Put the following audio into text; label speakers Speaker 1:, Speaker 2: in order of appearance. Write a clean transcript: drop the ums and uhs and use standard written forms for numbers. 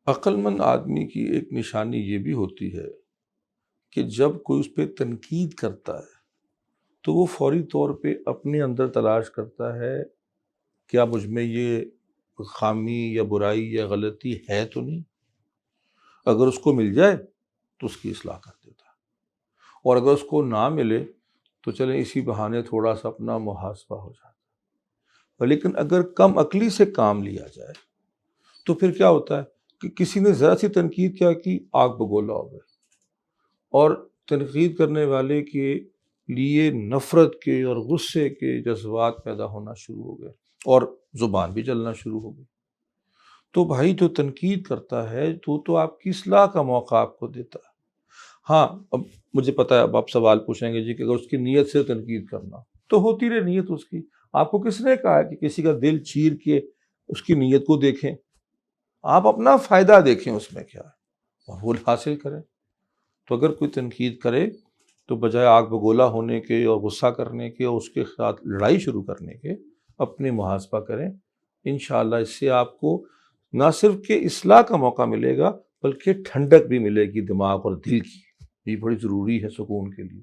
Speaker 1: عقل مند آدمی کی ایک نشانی یہ بھی ہوتی ہے کہ جب کوئی اس پہ تنقید کرتا ہے تو وہ فوری طور پہ اپنے اندر تلاش کرتا ہے کیا مجھ میں یہ خامی یا برائی یا غلطی ہے تو نہیں. اگر اس کو مل جائے تو اس کی اصلاح کر دیتا ہے، اور اگر اس کو نہ ملے تو چلیں اسی بہانے تھوڑا سا اپنا محاسبہ ہو جاتا ہے. لیکن اگر کم عقلی سے کام لیا جائے تو پھر کیا ہوتا ہے کہ کسی نے ذرا سی تنقید کیا کی، آگ بگولا ہو گئے، اور تنقید کرنے والے کے لیے نفرت کے اور غصے کے جذبات پیدا ہونا شروع ہو گئے اور زبان بھی چلنا شروع ہو گئی. تو بھائی جو تنقید کرتا ہے تو آپ کی اصلاح کا موقع آپ کو دیتا ہے. ہاں اب مجھے پتا ہے اب آپ سوال پوچھیں گے جی کہ اگر اس کی نیت سے تنقید کرنا تو ہوتی رہے نیت اس کی. آپ کو کس نے کہا ہے کہ کسی کا دل چیر کے اس کی نیت کو دیکھیں؟ آپ اپنا فائدہ دیکھیں اس میں کیا ہے اور وہ حاصل کریں. تو اگر کوئی تنقید کرے تو بجائے آگ بگولا ہونے کے اور غصہ کرنے کے اور اس کے ساتھ لڑائی شروع کرنے کے اپنے محاسبہ کریں. انشاءاللہ اس سے آپ کو نہ صرف کہ اصلاح کا موقع ملے گا بلکہ ٹھنڈک بھی ملے گی دماغ اور دل کی. یہ بڑی ضروری ہے سکون کے لیے.